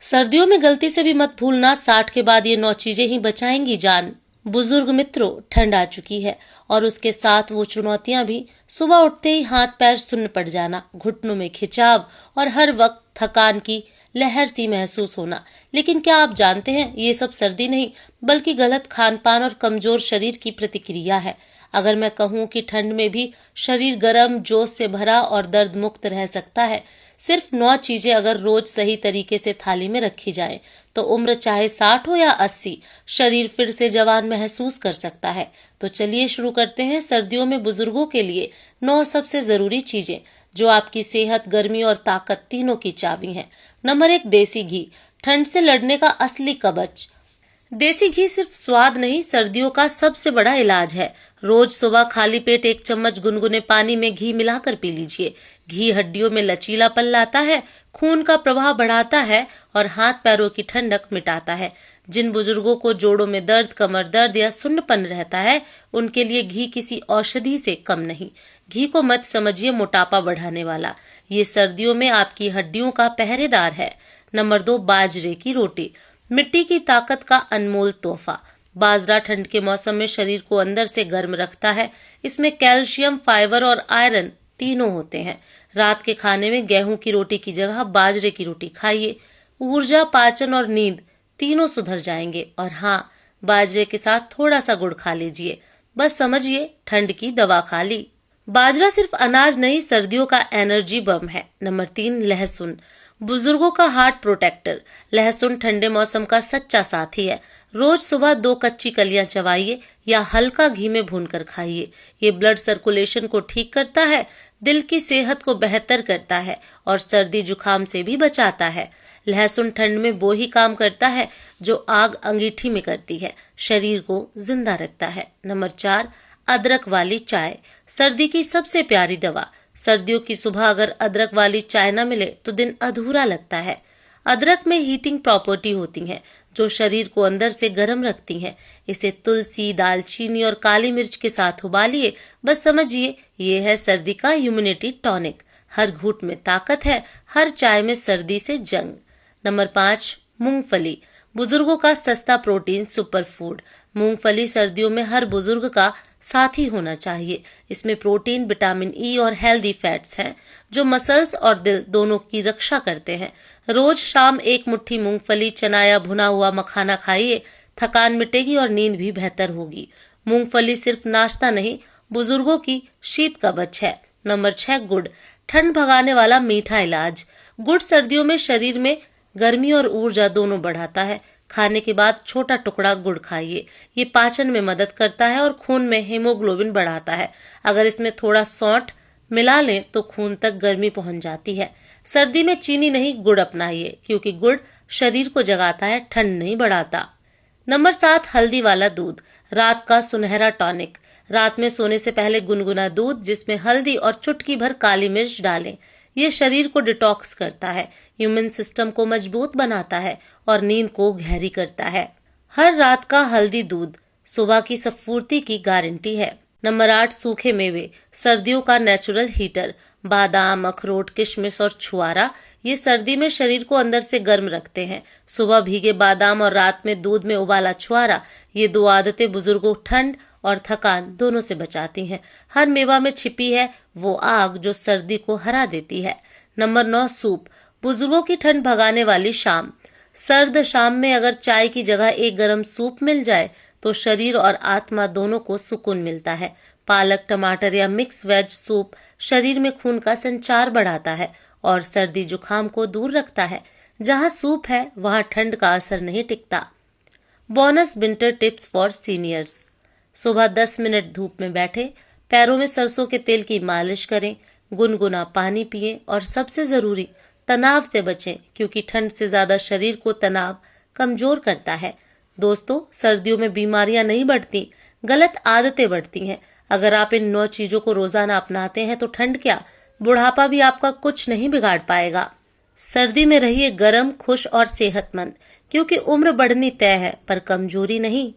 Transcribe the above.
सर्दियों में गलती से भी मत भूलना, 60 के बाद ये 9 चीजें ही बचाएंगी जान। बुजुर्ग मित्रों, ठंड आ चुकी है और उसके साथ वो चुनौतियां भी। सुबह उठते ही हाथ पैर सुन्न पड़ जाना, घुटनों में खिंचाव और हर वक्त थकान की लहर सी महसूस होना। लेकिन क्या आप जानते हैं, ये सब सर्दी नहीं बल्कि गलत खान पान और कमजोर शरीर की प्रतिक्रिया है। अगर मैं कहूँ कि ठंड में भी शरीर गर्म, जोश से भरा और दर्द मुक्त रह सकता है, सिर्फ 9 चीजें अगर रोज सही तरीके से थाली में रखी जाएं, तो उम्र चाहे 60 हो या 80, शरीर फिर से जवान महसूस कर सकता है। तो चलिए शुरू करते हैं सर्दियों में बुजुर्गों के लिए 9 सबसे जरूरी चीजें जो आपकी सेहत, गर्मी और ताकत तीनों की चाबी हैं। नंबर 1, देसी घी, ठंड से लड़ने का असली कवच। देसी घी सिर्फ स्वाद नहीं, सर्दियों का सबसे बड़ा इलाज है। रोज सुबह खाली पेट 1 चम्मच गुनगुने पानी में घी मिलाकर पी लीजिए। घी हड्डियों में लचीलापन लाता है, खून का प्रवाह बढ़ाता है और हाथ पैरों की ठंडक मिटाता है। जिन बुजुर्गों को जोड़ों में दर्द, कमर दर्द या सुन्नपन रहता है, उनके लिए घी किसी औषधि से कम नहीं। घी को मत समझिए मोटापा बढ़ाने वाला, ये सर्दियों में आपकी हड्डियों का पहरेदार है। नंबर 2, बाजरे की रोटी, मिट्टी की ताकत का अनमोल तोहफा। बाजरा ठंड के मौसम में शरीर को अंदर से गर्म रखता है। इसमें कैल्शियम, फाइबर और आयरन तीनों होते हैं। रात के खाने में गेहूं की रोटी की जगह बाजरे की रोटी खाइए। ऊर्जा, पाचन और नींद तीनों सुधर जाएंगे। और हाँ, बाजरे के साथ थोड़ा सा गुड़ खा लीजिए, बस समझिए ठंड की दवा खा ली। बाजरा सिर्फ अनाज नहीं, सर्दियों का एनर्जी बम है। नंबर 3, लहसुन, बुजुर्गों का हार्ट प्रोटेक्टर। लहसुन ठंडे मौसम का सच्चा साथी है। रोज सुबह 2 कच्ची कलियां चबाइए या हल्का घी में भूनकर खाइए। ये ब्लड सर्कुलेशन को ठीक करता है, दिल की सेहत को बेहतर करता है और सर्दी जुकाम से भी बचाता है। लहसुन ठंड में वो ही काम करता है जो आग अंगीठी में करती है, शरीर को जिंदा रखता है। नंबर 4, अदरक वाली चाय, सर्दी की सबसे प्यारी दवा। सर्दियों की सुबह अगर अदरक वाली चाय न मिले तो दिन अधूरा लगता है। अदरक में हीटिंग प्रॉपर्टी होती है जो शरीर को अंदर से गर्म रखती हैं। इसे तुलसी, दालचीनी और काली मिर्च के साथ उबालिए, बस समझिए ये है सर्दी का इम्यूनिटी टॉनिक। हर घूंट में ताकत है, हर चाय में सर्दी से जंग। नंबर 5, मूंगफली, बुजुर्गों का सस्ता प्रोटीन सुपर फूड। मूंगफली सर्दियों में हर बुजुर्ग का साथी होना चाहिए। इसमें प्रोटीन, विटामिन ई और हेल्दी फैट्स हैं जो मसल्स और दिल दोनों की रक्षा करते हैं। रोज शाम 1 मुट्ठी मूंगफली, चना या भुना हुआ मखाना खाइए, थकान मिटेगी और नींद भी बेहतर होगी। मूंगफली सिर्फ नाश्ता नहीं, बुजुर्गों की शीत कवच है। नंबर 6, गुड़, ठंड भगाने वाला मीठा इलाज। गुड़ सर्दियों में शरीर में गर्मी और ऊर्जा दोनों बढ़ाता है। खाने के बाद छोटा टुकड़ा गुड़ खाइए, ये पाचन में मदद करता है और खून में हीमोग्लोबिन बढ़ाता है। अगर इसमें थोड़ा सौंठ मिला लें तो खून तक गर्मी पहुंच जाती है। सर्दी में चीनी नहीं, गुड़ अपनाइए, क्योंकि गुड़ शरीर को जगाता है, ठंड नहीं बढ़ाता। नंबर 7, हल्दी वाला दूध, रात का सुनहरा टॉनिक। रात में सोने से पहले गुनगुना दूध जिसमें हल्दी और चुटकी भर काली मिर्च डालें। ये शरीर को डिटॉक्स करता है, इम्यून सिस्टम को मजबूत बनाता है और नींद को गहरी करता है। हर रात का हल्दी दूध सुबह की स्फूर्ति की गारंटी है। नंबर 8, सूखे मेवे, सर्दियों का नेचुरल हीटर। बादाम, अखरोट, किशमिश और छुआरा ये सर्दी में शरीर को अंदर से गर्म रखते हैं। सुबह भीगे बादाम और रात में दूध में उबाला छुआरा, ये 2 आदतें बुजुर्गों ठंड और थकान दोनों से बचाती हैं। हर मेवा में छिपी है वो आग जो सर्दी को हरा देती है। नंबर 9, सूप, बुजुर्गों की ठंड भगाने वाली शाम। सर्द शाम में अगर चाय की जगह एक गर्म सूप मिल जाए तो शरीर और आत्मा दोनों को सुकून मिलता है। पालक, टमाटर या मिक्स वेज सूप शरीर में खून का संचार बढ़ाता है और सर्दी जुकाम को दूर रखता है। जहां सूप है वहां ठंड का असर नहीं टिकता। Bonus winter tips for seniors, सुबह 10 मिनट धूप में बैठे, पैरों में सरसों के तेल की मालिश करें, गुनगुना पानी पिएं और सबसे जरूरी, तनाव से बचें, क्योंकि ठंड से ज्यादा शरीर को तनाव कमजोर करता है। दोस्तों, सर्दियों में बीमारियां नहीं बढ़ती, गलत आदतें बढ़ती हैं। अगर आप इन 9 चीजों को रोजाना अपनाते हैं तो ठंड क्या, बुढ़ापा भी आपका कुछ नहीं बिगाड़ पाएगा। सर्दी में रहिए गर्म, खुश और सेहतमंद, क्योंकि उम्र बढ़नी तय है पर कमजोरी नहीं।